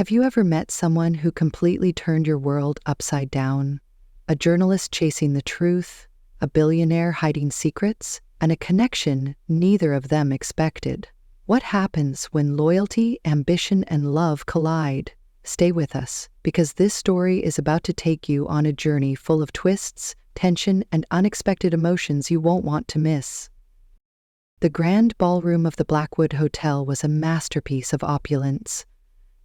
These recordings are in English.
Have you ever met someone who completely turned your world upside down? A journalist chasing the truth, a billionaire hiding secrets, and a connection neither of them expected. What happens when loyalty, ambition, and love collide? Stay with us, because this story is about to take you on a journey full of twists, tension, and unexpected emotions you won't want to miss. The grand ballroom of the Blackwood Hotel was a masterpiece of opulence.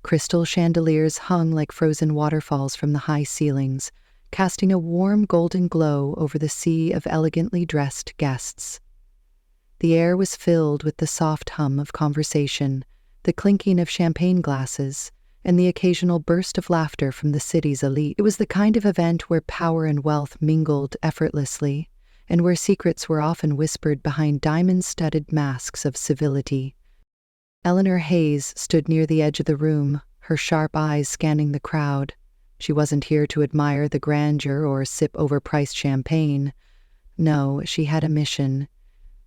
Crystal chandeliers hung like frozen waterfalls from the high ceilings, casting a warm golden glow over the sea of elegantly dressed guests. The air was filled with the soft hum of conversation, the clinking of champagne glasses, and the occasional burst of laughter from the city's elite. It was the kind of event where power and wealth mingled effortlessly, and where secrets were often whispered behind diamond-studded masks of civility. Eleanor Hayes stood near the edge of the room, her sharp eyes scanning the crowd. She wasn't here to admire the grandeur or sip overpriced champagne. No, she had a mission.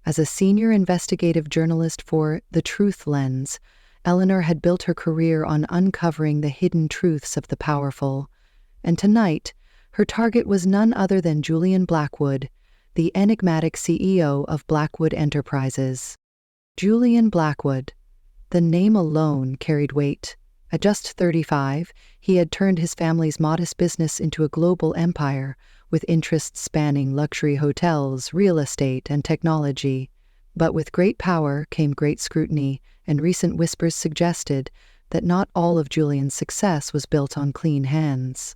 As a senior investigative journalist for The Truth Lens, Eleanor had built her career on uncovering the hidden truths of the powerful. And tonight, her target was none other than Julian Blackwood, the enigmatic CEO of Blackwood Enterprises. Julian Blackwood. The name alone carried weight. At just 35, he had turned his family's modest business into a global empire, with interests spanning luxury hotels, real estate, and technology. But with great power came great scrutiny, and recent whispers suggested that not all of Julian's success was built on clean hands.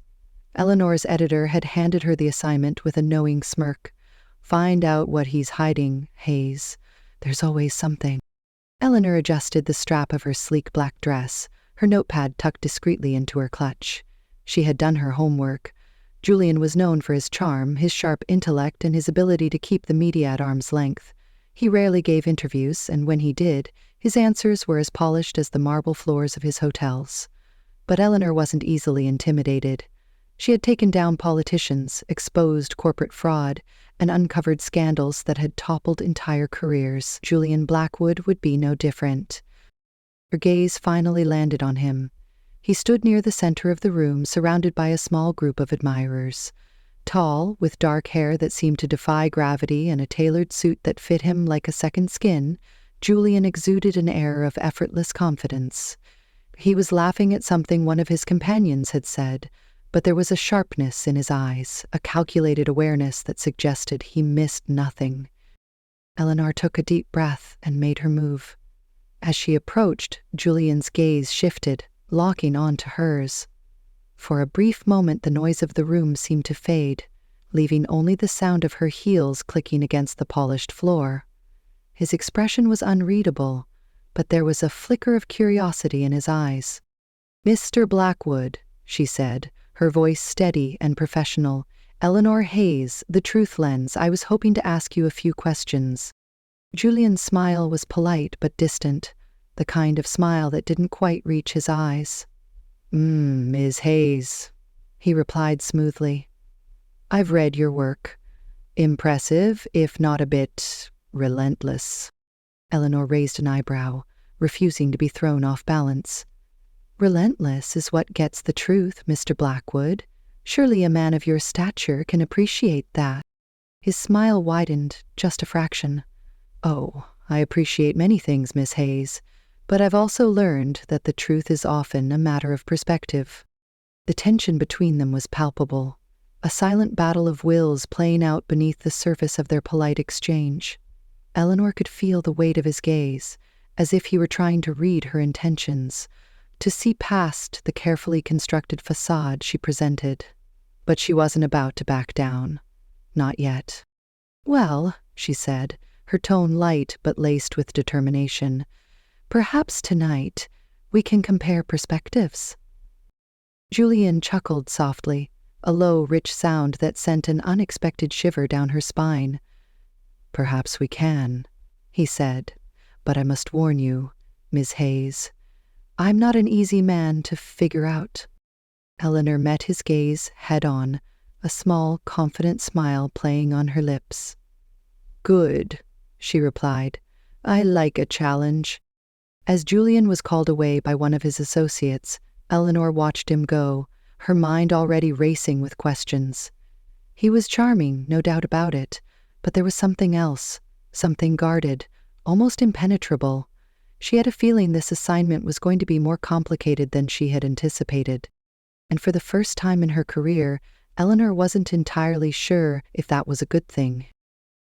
Eleanor's editor had handed her the assignment with a knowing smirk. "Find out what he's hiding, Hayes. There's always something." Eleanor adjusted the strap of her sleek black dress, her notepad tucked discreetly into her clutch. She had done her homework. Julian was known for his charm, his sharp intellect, and his ability to keep the media at arm's length. He rarely gave interviews, and when he did, his answers were as polished as the marble floors of his hotels. But Eleanor wasn't easily intimidated. She had taken down politicians, exposed corporate fraud, and uncovered scandals that had toppled entire careers. Julian Blackwood would be no different. Her gaze finally landed on him. He stood near the center of the room, surrounded by a small group of admirers. Tall, with dark hair that seemed to defy gravity and a tailored suit that fit him like a second skin, Julian exuded an air of effortless confidence. He was laughing at something one of his companions had said, but there was a sharpness in his eyes, a calculated awareness that suggested he missed nothing. Eleanor took a deep breath and made her move. As she approached, Julian's gaze shifted, locking onto hers. For a brief moment, the noise of the room seemed to fade, leaving only the sound of her heels clicking against the polished floor. His expression was unreadable, but there was a flicker of curiosity in his eyes. "Mr. Blackwood," she said, her voice steady and professional. "Eleanor Hayes, The Truth Lens. I was hoping to ask you a few questions." Julian's smile was polite but distant, the kind of smile that didn't quite reach his eyes. Ms. Hayes," he replied smoothly. "I've read your work. Impressive, if not a bit relentless." Eleanor raised an eyebrow, refusing to be thrown off balance. "Relentless is what gets the truth, Mr. Blackwood. Surely a man of your stature can appreciate that." His smile widened just a fraction. "Oh, I appreciate many things, Miss Hayes, but I've also learned that the truth is often a matter of perspective." The tension between them was palpable, a silent battle of wills playing out beneath the surface of their polite exchange. Eleanor could feel the weight of his gaze, as if he were trying to read her intentions, to see past the carefully constructed facade she presented. But she wasn't about to back down. Not yet. "Well," she said, her tone light but laced with determination, "perhaps tonight we can compare perspectives." Julian chuckled softly, a low, rich sound that sent an unexpected shiver down her spine. "Perhaps we can," he said, "but I must warn you, Miss Hayes, I'm not an easy man to figure out." Eleanor met his gaze head-on, a small, confident smile playing on her lips. "Good," she replied. "I like a challenge." As Julian was called away by one of his associates, Eleanor watched him go, her mind already racing with questions. He was charming, no doubt about it, but there was something else, something guarded, almost impenetrable. She had a feeling this assignment was going to be more complicated than she had anticipated. And for the first time in her career, Eleanor wasn't entirely sure if that was a good thing.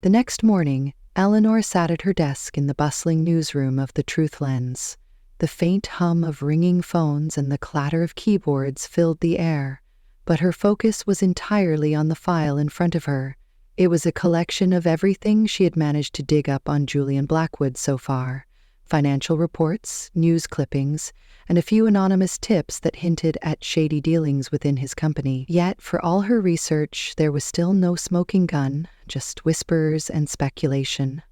The next morning, Eleanor sat at her desk in the bustling newsroom of the Truth Lens. The faint hum of ringing phones and the clatter of keyboards filled the air, but her focus was entirely on the file in front of her. It was a collection of everything she had managed to dig up on Julian Blackwood so far: financial reports, news clippings, and a few anonymous tips that hinted at shady dealings within his company. Yet, for all her research, there was still no smoking gun, just whispers and speculation.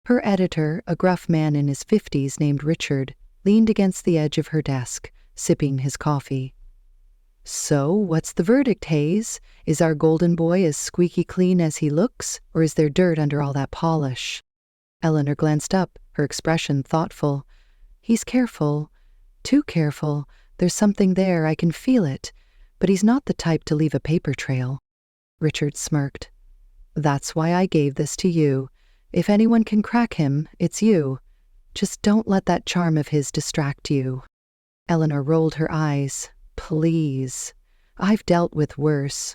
Her editor, a gruff man in his 50s named Richard, leaned against the edge of her desk, sipping his coffee. "So, what's the verdict, Hayes? Is our golden boy as squeaky clean as he looks, or is there dirt under all that polish?" Eleanor glanced up, her expression thoughtful. "He's careful. Too careful. There's something there, I can feel it. But he's not the type to leave a paper trail." Richard smirked. "That's why I gave this to you. If anyone can crack him, it's you. Just don't let that charm of his distract you." Eleanor rolled her eyes. "Please. I've dealt with worse."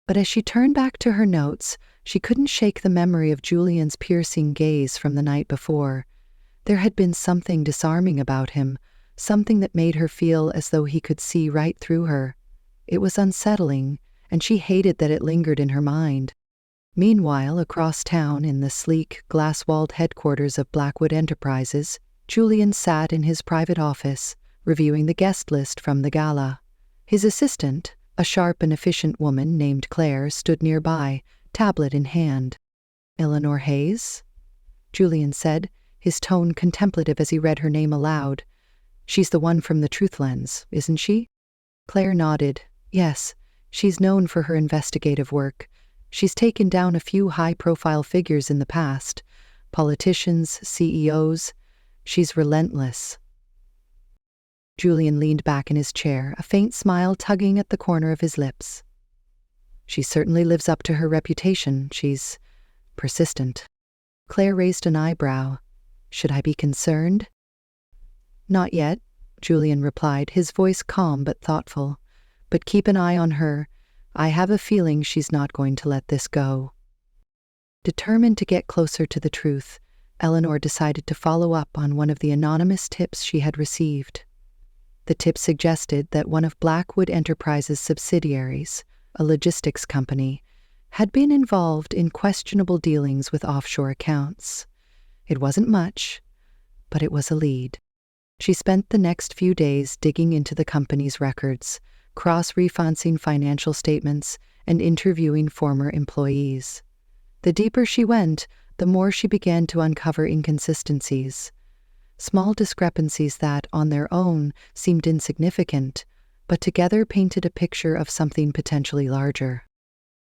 But as she turned back to her notes, she couldn't shake the memory of Julian's piercing gaze from the night before. There had been something disarming about him, something that made her feel as though he could see right through her. It was unsettling, and she hated that it lingered in her mind. Meanwhile, across town, in the sleek, glass-walled headquarters of Blackwood Enterprises, Julian sat in his private office, reviewing the guest list from the gala. His assistant, a sharp and efficient woman named Claire, stood nearby, tablet in hand. "Eleanor Hayes?" Julian said, his tone contemplative as he read her name aloud. "She's the one from the Truth Lens, isn't she?" Claire nodded. "Yes, she's known for her investigative work. She's taken down a few high-profile figures in the past, politicians, CEOs. She's relentless." Julian leaned back in his chair, a faint smile tugging at the corner of his lips. "She certainly lives up to her reputation. She's persistent." Claire raised an eyebrow. "Should I be concerned?" "Not yet," Julian replied, his voice calm but thoughtful. "But keep an eye on her. I have a feeling she's not going to let this go." Determined to get closer to the truth, Eleanor decided to follow up on one of the anonymous tips she had received. The tip suggested that one of Blackwood Enterprises' subsidiaries, a logistics company, had been involved in questionable dealings with offshore accounts. It wasn't much, but it was a lead. She spent the next few days digging into the company's records, cross-referencing financial statements, and interviewing former employees. The deeper she went, the more she began to uncover inconsistencies. Small discrepancies that, on their own, seemed insignificant, but together painted a picture of something potentially larger.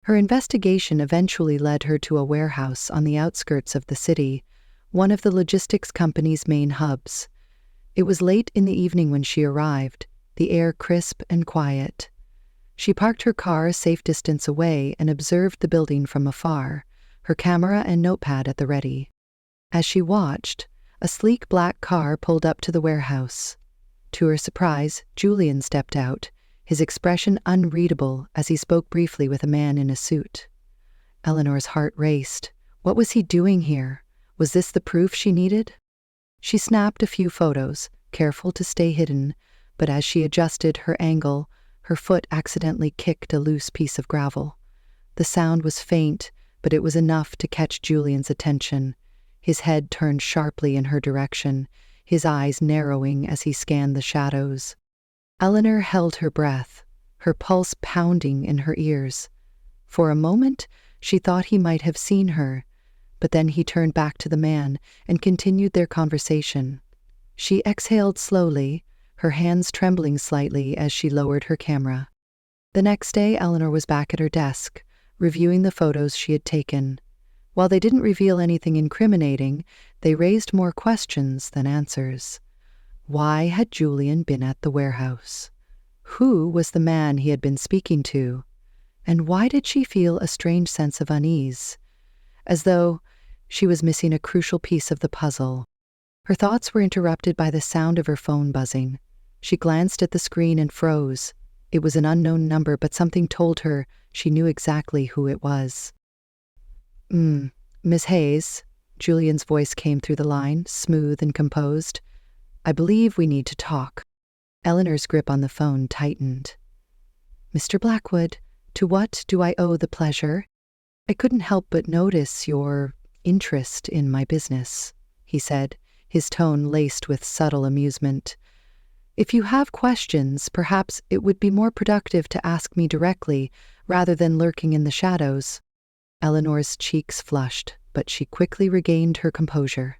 Her investigation eventually led her to a warehouse on the outskirts of the city, one of the logistics company's main hubs. It was late in the evening when she arrived, the air crisp and quiet. She parked her car a safe distance away and observed the building from afar, her camera and notepad at the ready. As she watched, a sleek black car pulled up to the warehouse. To her surprise, Julian stepped out, his expression unreadable as he spoke briefly with a man in a suit. Eleanor's heart raced. What was he doing here? Was this the proof she needed? She snapped a few photos, careful to stay hidden, but as she adjusted her angle, her foot accidentally kicked a loose piece of gravel. The sound was faint, but it was enough to catch Julian's attention. His head turned sharply in her direction, his eyes narrowing as he scanned the shadows. Eleanor held her breath, her pulse pounding in her ears. For a moment, she thought he might have seen her, but then he turned back to the man and continued their conversation. She exhaled slowly, her hands trembling slightly as she lowered her camera. The next day, Eleanor was back at her desk, reviewing the photos she had taken. While they didn't reveal anything incriminating, they raised more questions than answers. Why had Julian been at the warehouse? Who was the man he had been speaking to? And why did she feel a strange sense of unease, as though she was missing a crucial piece of the puzzle? Her thoughts were interrupted by the sound of her phone buzzing. She glanced at the screen and froze. It was an unknown number, but something told her she knew exactly who it was. Miss Hayes, Julian's voice came through the line, smooth and composed. I believe we need to talk. Eleanor's grip on the phone tightened. Mr. Blackwood, to what do I owe the pleasure? I couldn't help but notice your interest in my business, he said, his tone laced with subtle amusement. If you have questions, perhaps it would be more productive to ask me directly rather than lurking in the shadows. Eleanor's cheeks flushed, but she quickly regained her composure.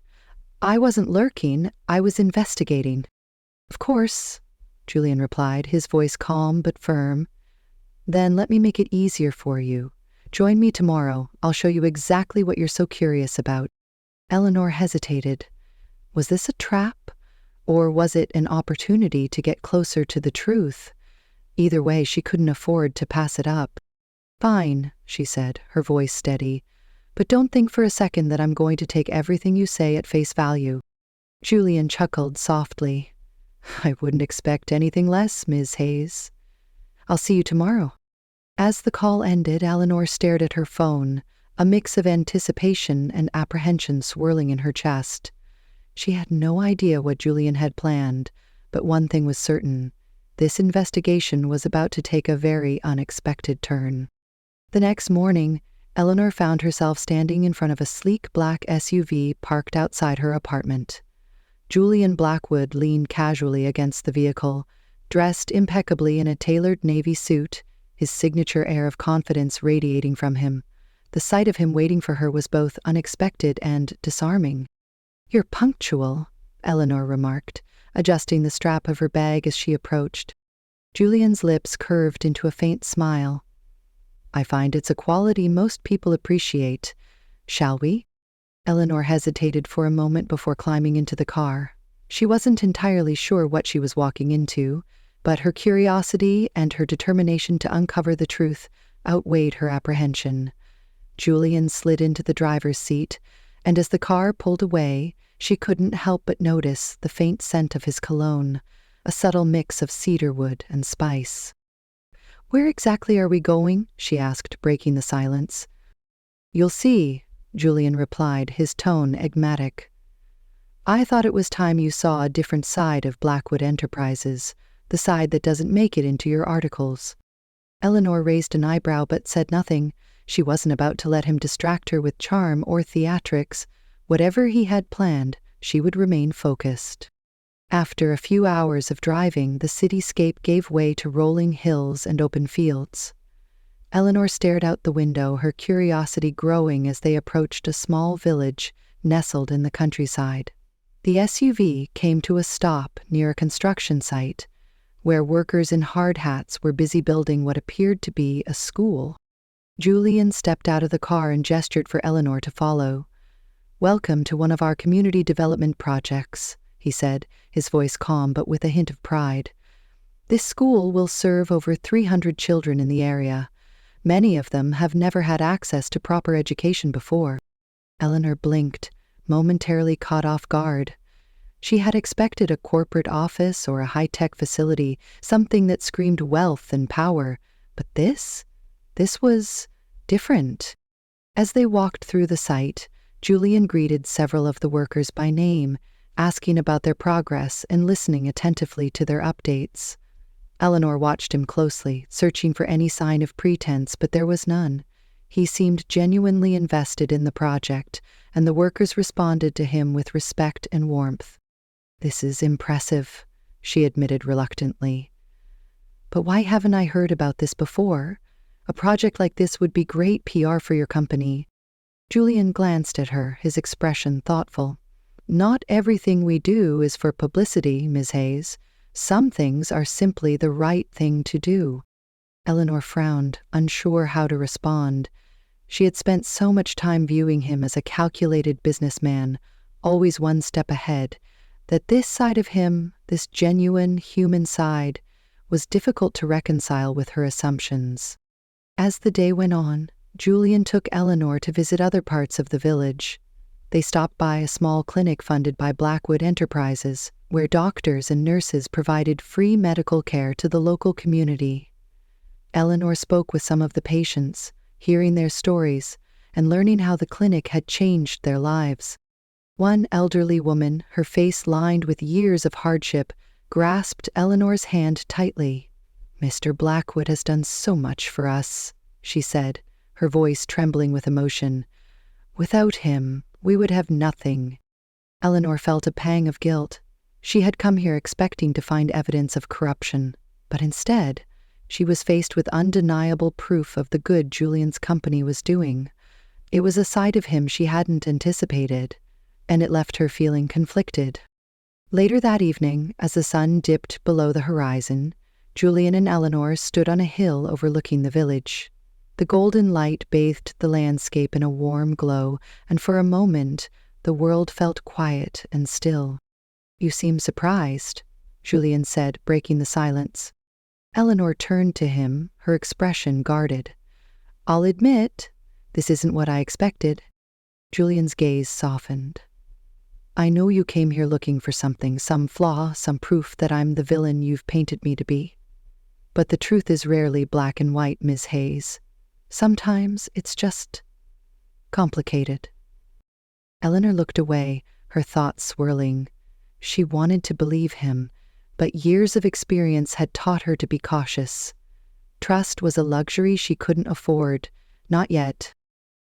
I wasn't lurking, I was investigating. Of course, Julian replied, his voice calm but firm. Then let me make it easier for you. Join me tomorrow. I'll show you exactly what you're so curious about. Eleanor hesitated. Was this a trap, or was it an opportunity to get closer to the truth? Either way, she couldn't afford to pass it up. Fine, she said, her voice steady. But don't think for a second that I'm going to take everything you say at face value. Julian chuckled softly. I wouldn't expect anything less, Ms. Hayes. I'll see you tomorrow. As the call ended, Eleanor stared at her phone, a mix of anticipation and apprehension swirling in her chest. She had no idea what Julian had planned, but one thing was certain. This investigation was about to take a very unexpected turn. The next morning, Eleanor found herself standing in front of a sleek black SUV parked outside her apartment. Julian Blackwood leaned casually against the vehicle, dressed impeccably in a tailored navy suit, his signature air of confidence radiating from him. The sight of him waiting for her was both unexpected and disarming. You're punctual, Eleanor remarked, adjusting the strap of her bag as she approached. Julian's lips curved into a faint smile. I find it's a quality most people appreciate. Shall we? Eleanor hesitated for a moment before climbing into the car. She wasn't entirely sure what she was walking into, but her curiosity and her determination to uncover the truth outweighed her apprehension. Julian slid into the driver's seat, and as the car pulled away, she couldn't help but notice the faint scent of his cologne, a subtle mix of cedarwood and spice. Where exactly are we going? She asked, breaking the silence. You'll see, Julian replied, his tone enigmatic. I thought it was time you saw a different side of Blackwood Enterprises, the side that doesn't make it into your articles. Eleanor raised an eyebrow but said nothing. She wasn't about to let him distract her with charm or theatrics. Whatever he had planned, she would remain focused. After a few hours of driving, the cityscape gave way to rolling hills and open fields. Eleanor stared out the window, her curiosity growing as they approached a small village nestled in the countryside. The SUV came to a stop near a construction site, where workers in hard hats were busy building what appeared to be a school. Julian stepped out of the car and gestured for Eleanor to follow. Welcome to one of our community development projects, he said, his voice calm but with a hint of pride. This school will serve over 300 children in the area. Many of them have never had access to proper education before. Eleanor blinked, momentarily caught off guard. She had expected a corporate office or a high-tech facility, something that screamed wealth and power. But this was different. As they walked through the site, Julian greeted several of the workers by name, asking about their progress and listening attentively to their updates. Eleanor watched him closely, searching for any sign of pretense, but there was none. He seemed genuinely invested in the project, and the workers responded to him with respect and warmth. This is impressive, she admitted reluctantly. But why haven't I heard about this before? A project like this would be great PR for your company. Julian glanced at her, his expression thoughtful. Not everything we do is for publicity, Ms. Hayes. Some things are simply the right thing to do. Eleanor frowned, unsure how to respond. She had spent so much time viewing him as a calculated businessman, always one step ahead, that this side of him this genuine human side, was difficult to reconcile with her assumptions. As the day went on, Julian took Eleanor to visit other parts of the village. They stopped by a small clinic funded by Blackwood Enterprises, where doctors and nurses provided free medical care to the local community. Eleanor spoke with some of the patients, hearing their stories and learning how the clinic had changed their lives. One elderly woman, her face lined with years of hardship, grasped Eleanor's hand tightly. "Mr. Blackwood has done so much for us," she said, her voice trembling with emotion. "Without him, we would have nothing." Eleanor felt a pang of guilt. She had come here expecting to find evidence of corruption, but instead, she was faced with undeniable proof of the good Julian's company was doing. It was a side of him she hadn't anticipated, and it left her feeling conflicted. Later that evening, as the sun dipped below the horizon, Julian and Eleanor stood on a hill overlooking the village. The golden light bathed the landscape in a warm glow, and for a moment, the world felt quiet and still. "You seem surprised," Julian said, breaking the silence. Eleanor turned to him, her expression guarded. "I'll admit, this isn't what I expected." Julian's gaze softened. "I know you came here looking for something, some flaw, some proof that I'm the villain you've painted me to be. But the truth is rarely black and white, Miss Hayes. Sometimes it's just complicated." Eleanor looked away, her thoughts swirling. She wanted to believe him, but years of experience had taught her to be cautious. Trust was a luxury she couldn't afford, not yet.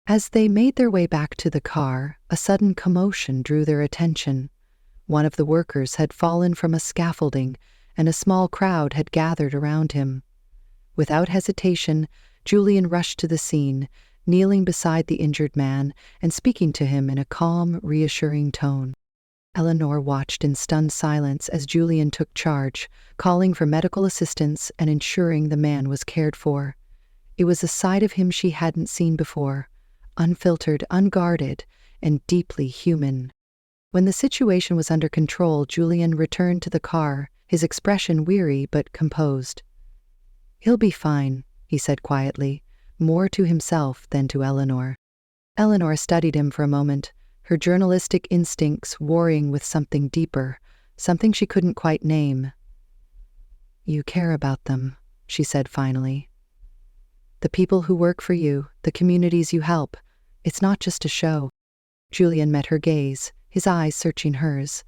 As they made their way back to the car, a sudden commotion drew their attention. One of the workers had fallen from a scaffolding, and a small crowd had gathered around him. Without hesitation, Julian rushed to the scene, kneeling beside the injured man and speaking to him in a calm, reassuring tone. Eleanor watched in stunned silence as Julian took charge, calling for medical assistance and ensuring the man was cared for. It was a side of him she hadn't seen before, unfiltered, unguarded, and deeply human. When the situation was under control, Julian returned to the car, his expression weary but composed. "He'll be fine," he said quietly, more to himself than to Eleanor. Eleanor studied him for a moment, her journalistic instincts warring with something deeper, something she couldn't quite name. "You care about them," she said finally. "The people who work for you, the communities you help. It's not just a show." Julian met her gaze, his eyes searching hers.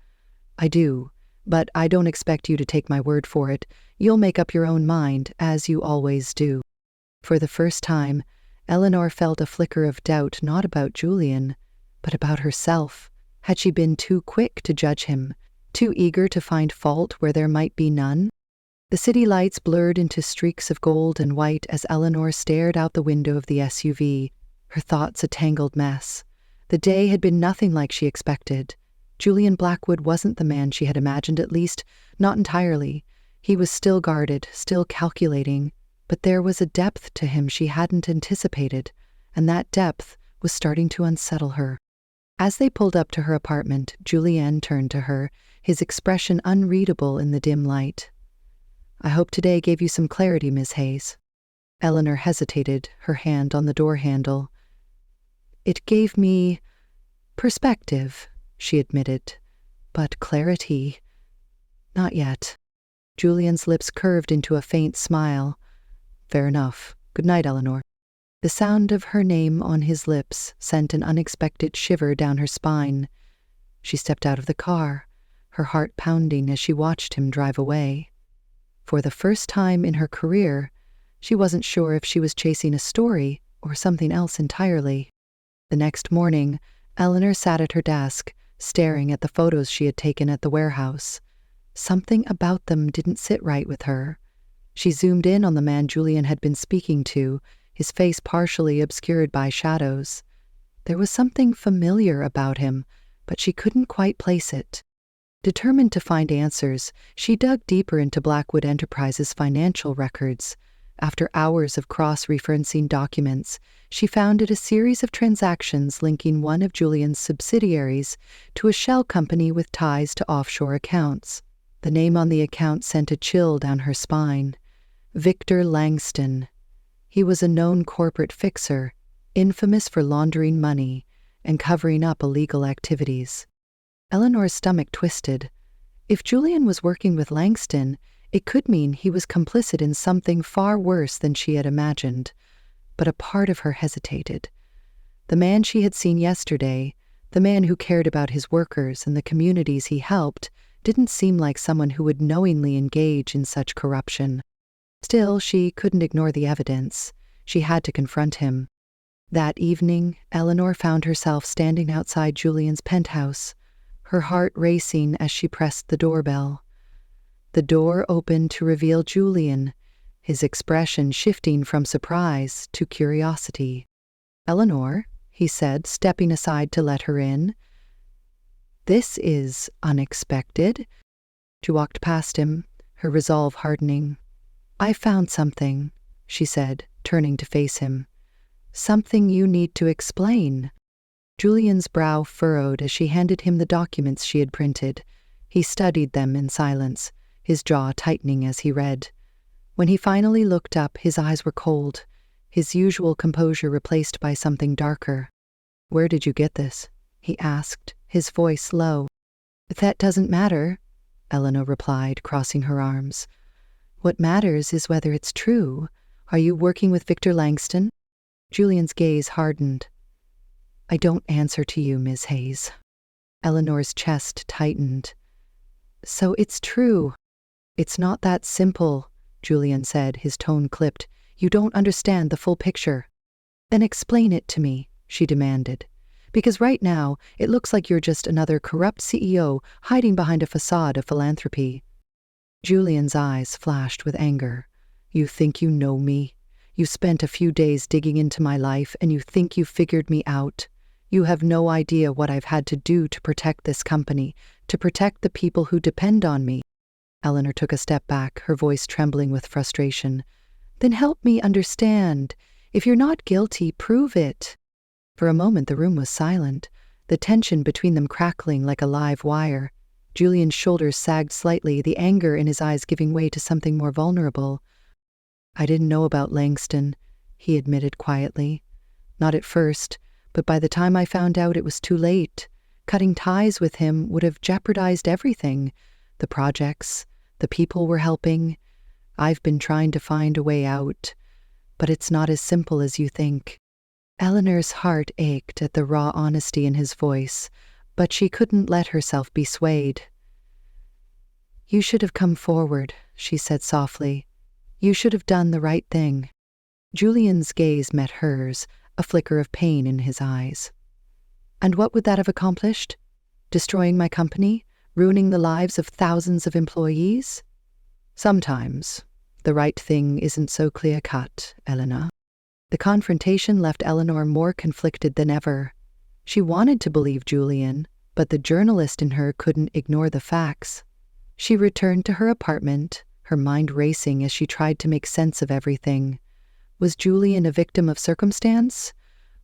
"I do, but I don't expect you to take my word for it. You'll make up your own mind, as you always do." For the first time, Eleanor felt a flicker of doubt, not about Julian, but about herself. Had she been too quick to judge him, too eager to find fault where there might be none? The city lights blurred into streaks of gold and white as Eleanor stared out the window of the SUV, her thoughts a tangled mess. The day had been nothing like she expected. Julian Blackwood wasn't the man she had imagined, at least not entirely. He was still guarded, still calculating, but there was a depth to him she hadn't anticipated, and that depth was starting to unsettle her. As they pulled up to her apartment, Julian turned to her, his expression unreadable in the dim light. "I hope today gave you some clarity, Miss Hayes." Eleanor hesitated, her hand on the door handle. "It gave me perspective," she admitted, "but clarity, not yet." Julian's lips curved into a faint smile. "Fair enough. Good night, Eleanor." The sound of her name on his lips sent an unexpected shiver down her spine. She stepped out of the car, her heart pounding as she watched him drive away. For the first time in her career, she wasn't sure if she was chasing a story or something else entirely. The next morning, Eleanor sat at her desk, staring at the photos she had taken at the warehouse. Something about them didn't sit right with her. She zoomed in on the man Julian had been speaking to, his face partially obscured by shadows. There was something familiar about him, but she couldn't quite place it. Determined to find answers, she dug deeper into Blackwood Enterprises' financial records. After hours of cross-referencing documents, she found a series of transactions linking one of Julian's subsidiaries to a shell company with ties to offshore accounts. The name on the account sent a chill down her spine. Victor Langston. He was a known corporate fixer, infamous for laundering money and covering up illegal activities. Eleanor's stomach twisted. If Julian was working with Langston, it could mean he was complicit in something far worse than she had imagined. But a part of her hesitated. The man she had seen yesterday, the man who cared about his workers and the communities he helped, didn't seem like someone who would knowingly engage in such corruption. Still, she couldn't ignore the evidence. She had to confront him. That evening, Eleanor found herself standing outside Julian's penthouse, her heart racing as she pressed the doorbell. The door opened to reveal Julian, his expression shifting from surprise to curiosity. "Eleanor," he said, stepping aside to let her in. "This is unexpected." She walked past him, her resolve hardening. "I found something," she said, turning to face him. "Something you need to explain." Julian's brow furrowed as she handed him the documents she had printed. He studied them in silence, his jaw tightening as he read. When he finally looked up, his eyes were cold, his usual composure replaced by something darker. "Where did you get this?" he asked, his voice low. "That doesn't matter," Eleanor replied, crossing her arms. "What matters is whether it's true. Are you working with Victor Langston?" Julian's gaze hardened. "I don't answer to you, Ms. Hayes." Eleanor's chest tightened. "So it's true." "It's not that simple," Julian said, his tone clipped. "You don't understand the full picture." "Then explain it to me," she demanded. "Because right now, it looks like you're just another corrupt CEO hiding behind a facade of philanthropy." Julian's eyes flashed with anger. "You think you know me? You spent a few days digging into my life and you think you figured me out? You have no idea what I've had to do to protect this company, to protect the people who depend on me." Eleanor took a step back, her voice trembling with frustration. "Then help me understand. If you're not guilty, prove it." For a moment the room was silent, the tension between them crackling like a live wire. Julian's shoulders sagged slightly, the anger in his eyes giving way to something more vulnerable. "I didn't know about Langston," he admitted quietly. "Not at first, but by the time I found out it was too late. Cutting ties with him would have jeopardized everything. The projects, the people we're helping. I've been trying to find a way out, but it's not as simple as you think." Eleanor's heart ached at the raw honesty in his voice, but she couldn't let herself be swayed. "You should have come forward," she said softly. "You should have done the right thing." Julian's gaze met hers, a flicker of pain in his eyes. "And what would that have accomplished? Destroying my company? Ruining the lives of thousands of employees?" "Sometimes the right thing isn't so clear-cut, Eleanor." The confrontation left Eleanor more conflicted than ever. She wanted to believe Julian, but the journalist in her couldn't ignore the facts. She returned to her apartment, her mind racing as she tried to make sense of everything. Was Julian a victim of circumstance?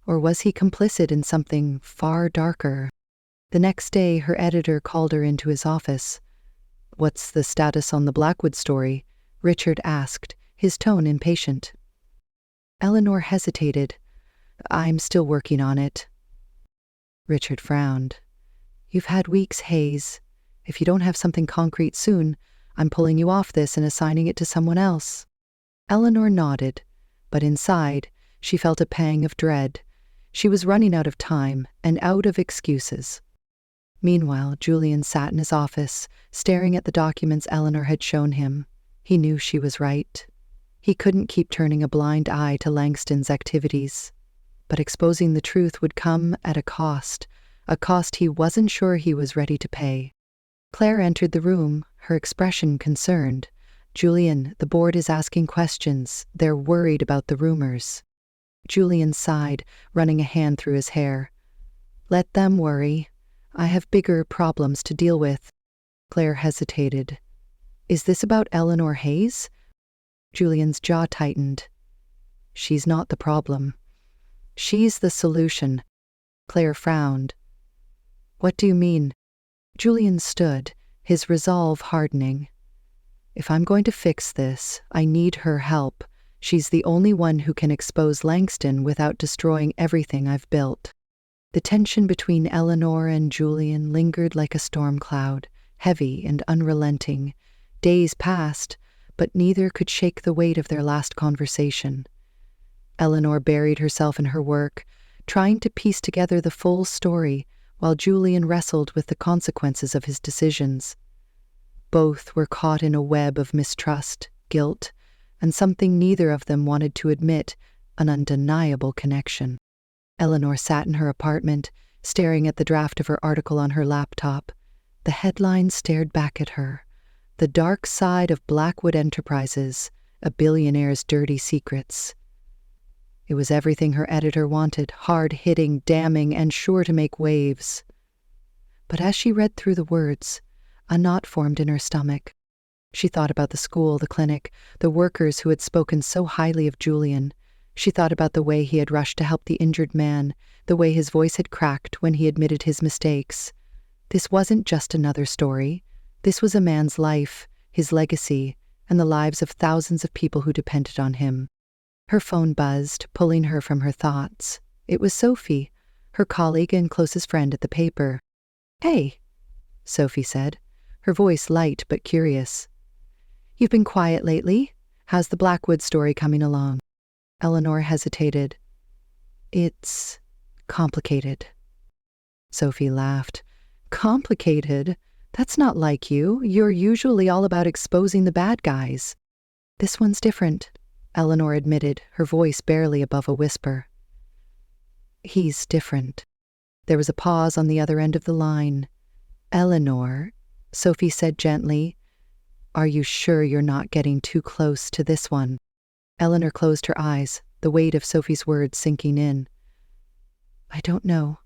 Or was he complicit in something far darker? The next day, her editor called her into his office. "What's the status on the Blackwood story?" Richard asked, his tone impatient. Eleanor hesitated. "I'm still working on it." Richard frowned. "You've had weeks, Hayes. If you don't have something concrete soon, I'm pulling you off this and assigning it to someone else." Eleanor nodded, but inside, she felt a pang of dread. She was running out of time and out of excuses. Meanwhile, Julian sat in his office, staring at the documents Eleanor had shown him. He knew she was right. He couldn't keep turning a blind eye to Langston's activities. But exposing the truth would come at a cost he wasn't sure he was ready to pay. Claire entered the room, her expression concerned. "Julian, the board is asking questions. They're worried about the rumors." Julian sighed, running a hand through his hair. "Let them worry. I have bigger problems to deal with." Claire hesitated. "Is this about Eleanor Hayes?" Julian's jaw tightened. "She's not the problem. She's the solution." Claire frowned. "What do you mean?" Julian stood, his resolve hardening. If I'm going to fix this, I need her help. She's the only one who can expose Langston without destroying everything I've built. The tension between Eleanor and Julian lingered like a storm cloud, heavy and unrelenting. Days passed, but neither could shake the weight of their last conversation. Eleanor buried herself in her work, trying to piece together the full story, while Julian wrestled with the consequences of his decisions. Both were caught in a web of mistrust, guilt, and something neither of them wanted to admit, an undeniable connection. Eleanor sat in her apartment, staring at the draft of her article on her laptop. The headline stared back at her. The Dark Side of Blackwood Enterprises, a Billionaire's Dirty Secrets. It was everything her editor wanted, hard-hitting, damning, and sure to make waves. But as she read through the words, a knot formed in her stomach. She thought about the school, the clinic, the workers who had spoken so highly of Julian. She thought about the way he had rushed to help the injured man, the way his voice had cracked when he admitted his mistakes. This wasn't just another story. This was a man's life, his legacy, and the lives of thousands of people who depended on him. Her phone buzzed, pulling her from her thoughts. It was Sophie, her colleague and closest friend at the paper. "Hey," Sophie said, her voice light but curious. "You've been quiet lately. How's the Blackwood story coming along?" Eleanor hesitated. "It's complicated." Sophie laughed. "Complicated? That's not like you. You're usually all about exposing the bad guys." "This one's different," Eleanor admitted, her voice barely above a whisper. "He's different." There was a pause on the other end of the line. "Eleanor," Sophie said gently, "are you sure you're not getting too close to this one?" Eleanor closed her eyes, the weight of Sophie's words sinking in. "I don't know,"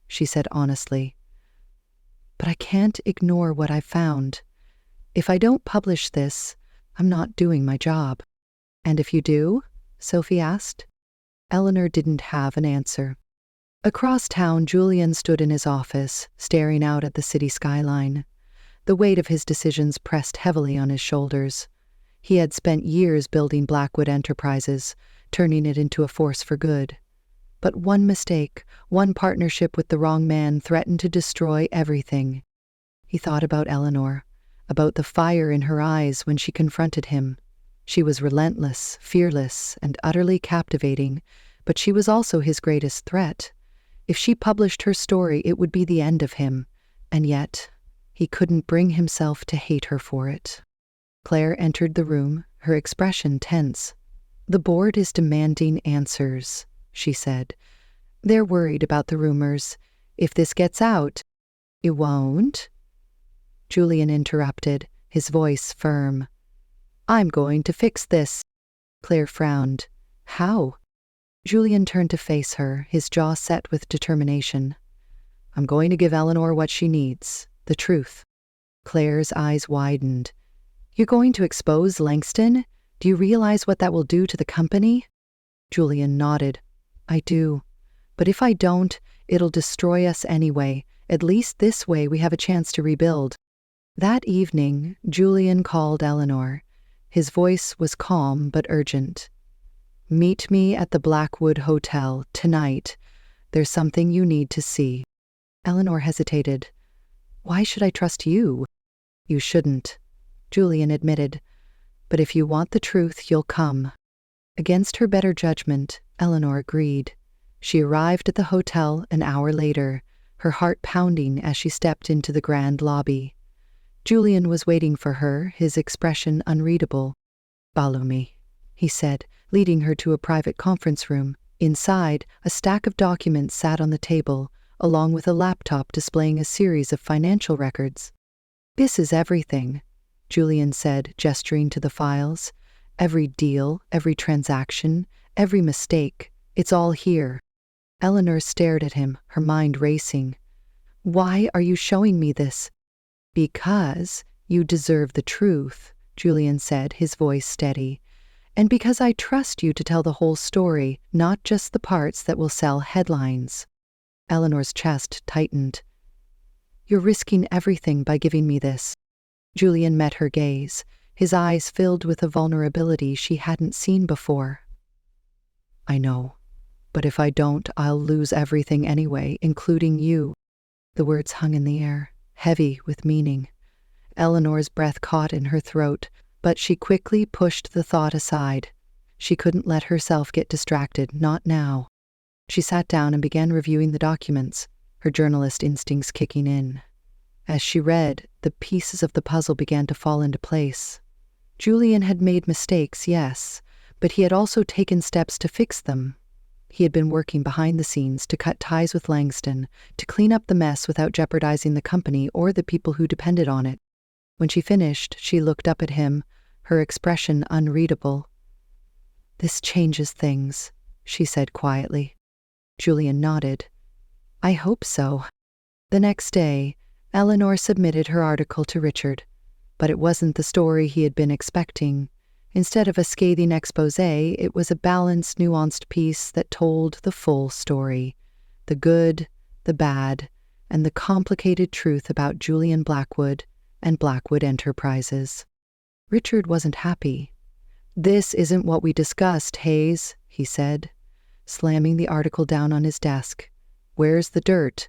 she said honestly. "But I can't ignore what I've found. If I don't publish this, I'm not doing my job." "And if you do?" Sophie asked. Eleanor didn't have an answer. Across town, Julian stood in his office, staring out at the city skyline. The weight of his decisions pressed heavily on his shoulders. He had spent years building Blackwood Enterprises, turning it into a force for good. But one mistake, one partnership with the wrong man threatened to destroy everything. He thought about Eleanor, about the fire in her eyes when she confronted him. She was relentless, fearless, and utterly captivating, but she was also his greatest threat. If she published her story, it would be the end of him, and yet he couldn't bring himself to hate her for it. Claire entered the room, her expression tense. "The board is demanding answers," she said. "They're worried about the rumors. If this gets out—" "It won't," Julian interrupted, his voice firm. "I'm going to fix this." Claire frowned. "How?" Julian turned to face her, his jaw set with determination. "I'm going to give Eleanor what she needs, the truth." Claire's eyes widened. "You're going to expose Langston? Do you realize what that will do to the company?" Julian nodded. "I do. But if I don't, it'll destroy us anyway. At least this way we have a chance to rebuild." That evening, Julian called Eleanor. His voice was calm but urgent. "Meet me at the Blackwood Hotel tonight. There's something you need to see." Eleanor hesitated. "Why should I trust you?" "You shouldn't," Julian admitted. "But if you want the truth, you'll come." Against her better judgment, Eleanor agreed. She arrived at the hotel an hour later, her heart pounding as she stepped into the grand lobby. Julian was waiting for her, his expression unreadable. "Follow me," he said, leading her to a private conference room. Inside, a stack of documents sat on the table, along with a laptop displaying a series of financial records. "This is everything," Julian said, gesturing to the files. "Every deal, every transaction, every mistake, it's all here." Eleanor stared at him, her mind racing. "Why are you showing me this?" "Because you deserve the truth," Julian said, his voice steady. "And because I trust you to tell the whole story, not just the parts that will sell headlines." Eleanor's chest tightened. "You're risking everything by giving me this." Julian met her gaze, his eyes filled with a vulnerability she hadn't seen before. "I know, but if I don't, I'll lose everything anyway, including you." The words hung in the air, heavy with meaning. Eleanor's breath caught in her throat, but she quickly pushed the thought aside. She couldn't let herself get distracted, not now. She sat down and began reviewing the documents, her journalist instincts kicking in. As she read, the pieces of the puzzle began to fall into place. Julian had made mistakes, yes, but he had also taken steps to fix them. He had been working behind the scenes to cut ties with Langston, to clean up the mess without jeopardizing the company or the people who depended on it. When she finished, she looked up at him, her expression unreadable. "This changes things," she said quietly. Julian nodded. "I hope so." The next day, Eleanor submitted her article to Richard, but it wasn't the story he had been expecting. Instead of a scathing exposé, it was a balanced, nuanced piece that told the full story: the good, the bad, and the complicated truth about Julian Blackwood and Blackwood Enterprises. Richard wasn't happy. "This isn't what we discussed, Hayes," he said, slamming the article down on his desk. "Where's the dirt?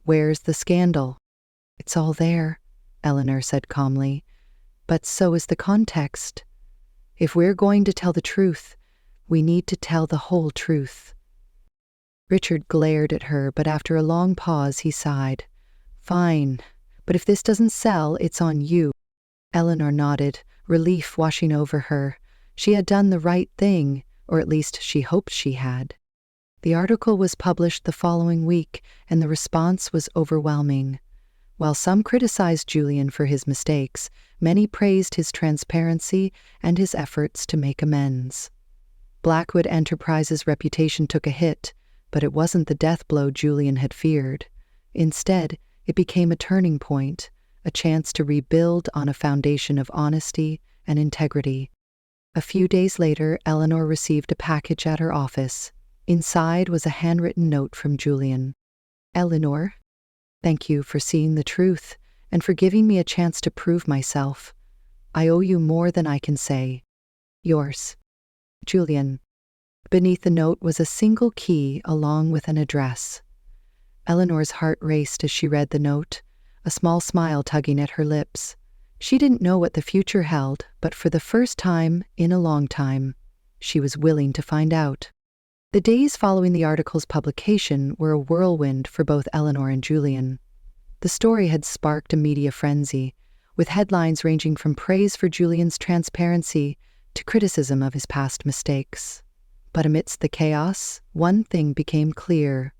Where's the scandal?" "It's all there," Eleanor said calmly, "but so is the context. If we're going to tell the truth, we need to tell the whole truth." Richard glared at her, but after a long pause he sighed. "Fine, but if this doesn't sell, it's on you." Eleanor nodded, relief washing over her. She had done the right thing, or at least she hoped she had. The article was published the following week, and the response was overwhelming. While some criticized Julian for his mistakes, many praised his transparency and his efforts to make amends. Blackwood Enterprises' reputation took a hit, but it wasn't the death blow Julian had feared. Instead, it became a turning point, a chance to rebuild on a foundation of honesty and integrity. A few days later, Eleanor received a package at her office. Inside was a handwritten note from Julian. "Eleanor, thank you for seeing the truth and for giving me a chance to prove myself. I owe you more than I can say. Yours, Julian." Beneath the note was a single key along with an address. Eleanor's heart raced as she read the note, a small smile tugging at her lips. She didn't know what the future held, but for the first time in a long time, she was willing to find out. The days following the article's publication were a whirlwind for both Eleanor and Julian. The story had sparked a media frenzy, with headlines ranging from praise for Julian's transparency to criticism of his past mistakes. But amidst the chaos, one thing became clear: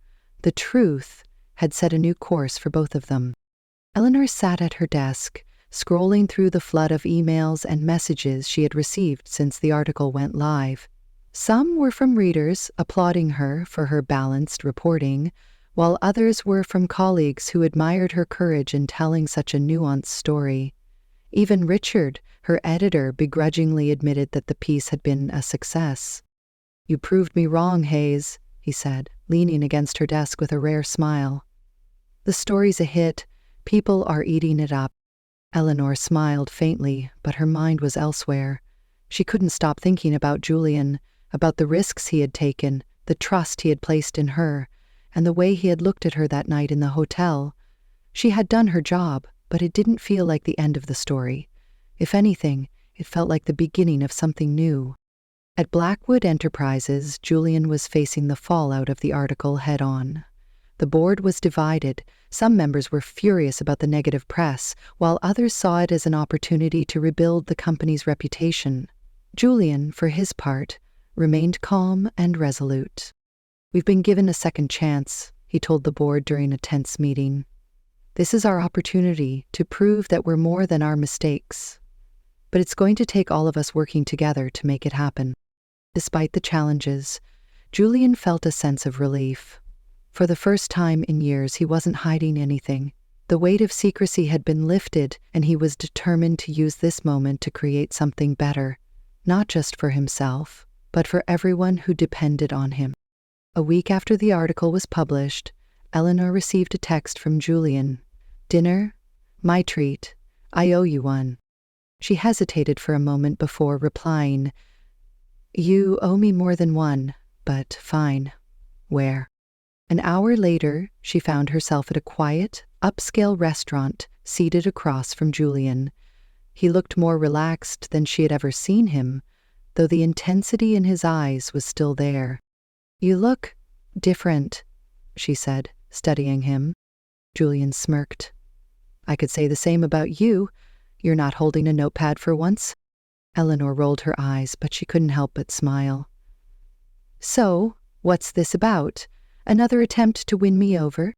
the truth had set a new course for both of them. Eleanor sat at her desk, scrolling through the flood of emails and messages she had received since the article went live. Some were from readers applauding her for her balanced reporting, while others were from colleagues who admired her courage in telling such a nuanced story. Even Richard, her editor, begrudgingly admitted that the piece had been a success. "You proved me wrong, Hayes," he said, leaning against her desk with a rare smile. "The story's a hit. People are eating it up." Eleanor smiled faintly, but her mind was elsewhere. She couldn't stop thinking about Julian, about the risks he had taken, the trust he had placed in her, and the way he had looked at her that night in the hotel. She had done her job, but it didn't feel like the end of the story. If anything, it felt like the beginning of something new. At Blackwood Enterprises, Julian was facing the fallout of the article head-on. The board was divided. Some members were furious about the negative press, while others saw it as an opportunity to rebuild the company's reputation. Julian, for his part, remained calm and resolute. "We've been given a second chance," he told the board during a tense meeting. "This is our opportunity to prove that we're more than our mistakes. But it's going to take all of us working together to make it happen." Despite the challenges, Julian felt a sense of relief. For the first time in years, he wasn't hiding anything. The weight of secrecy had been lifted, and he was determined to use this moment to create something better, not just for himself, but for everyone who depended on him. A week after the article was published, Eleanor received a text from Julian. "Dinner? My treat. I owe you one." She hesitated for a moment before replying, "You owe me more than one, but fine. Where?" An hour later, she found herself at a quiet, upscale restaurant seated across from Julian. He looked more relaxed than she had ever seen him, though the intensity in his eyes was still there. "You look different," she said, studying him. Julian smirked. "I could say the same about you. You're not holding a notepad for once." Eleanor rolled her eyes, but she couldn't help but smile. "So, what's this about? Another attempt to win me over?"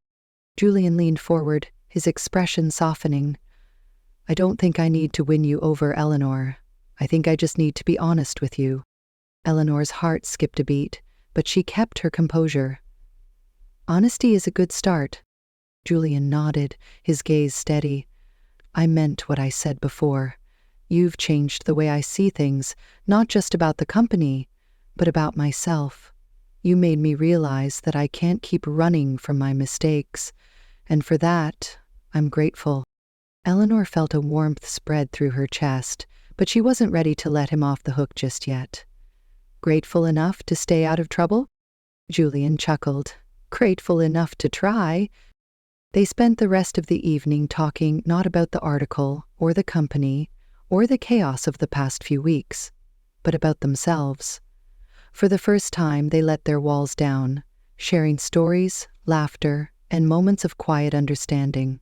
Julian leaned forward, his expression softening. "I don't think I need to win you over, Eleanor. I think I just need to be honest with you." Eleanor's heart skipped a beat, but she kept her composure. "Honesty is a good start." Julian nodded, his gaze steady. "I meant what I said before. You've changed the way I see things, not just about the company, but about myself. You made me realize that I can't keep running from my mistakes, and for that, I'm grateful." Eleanor felt a warmth spread through her chest, but she wasn't ready to let him off the hook just yet. "Grateful enough to stay out of trouble?" Julian chuckled. "Grateful enough to try." They spent the rest of the evening talking not about the article, or the company, or the chaos of the past few weeks, but about themselves. For the first time, they let their walls down, sharing stories, laughter, and moments of quiet understanding.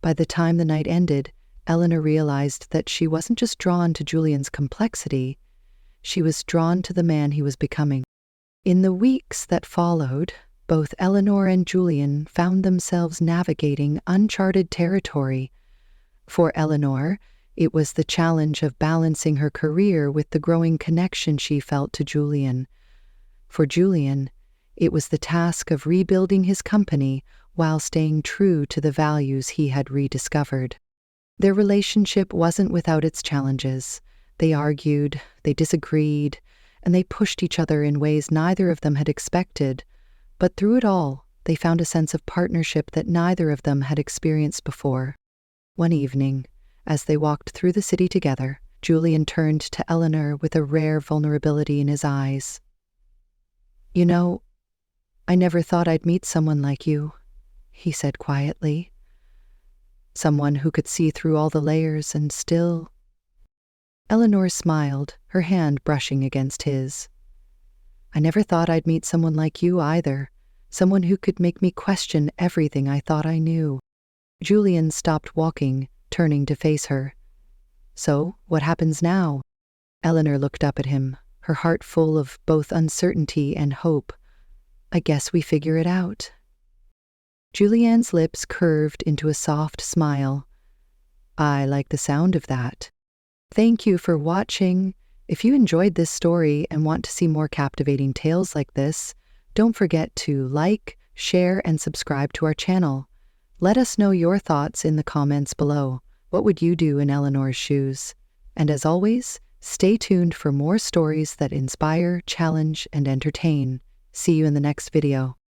By the time the night ended, Eleanor realized that she wasn't just drawn to Julian's complexity, she was drawn to the man he was becoming. In the weeks that followed, both Eleanor and Julian found themselves navigating uncharted territory. For Eleanor, it was the challenge of balancing her career with the growing connection she felt to Julian. For Julian, it was the task of rebuilding his company while staying true to the values he had rediscovered. Their relationship wasn't without its challenges. They argued, they disagreed, and they pushed each other in ways neither of them had expected. But through it all, they found a sense of partnership that neither of them had experienced before. One evening, as they walked through the city together, Julian turned to Eleanor with a rare vulnerability in his eyes. "You know, I never thought I'd meet someone like you," he said quietly. "Someone who could see through all the layers and still—" Eleanor smiled, her hand brushing against his. "I never thought I'd meet someone like you either, someone who could make me question everything I thought I knew." Julian stopped walking, turning to face her. "So, what happens now?" Eleanor looked up at him, her heart full of both uncertainty and hope. "I guess we figure it out." Julian's lips curved into a soft smile. "I like the sound of that." Thank you for watching. If you enjoyed this story and want to see more captivating tales like this, don't forget to like, share, and subscribe to our channel. Let us know your thoughts in the comments below. What would you do in Eleanor's shoes? And as always, stay tuned for more stories that inspire, challenge, and entertain. See you in the next video.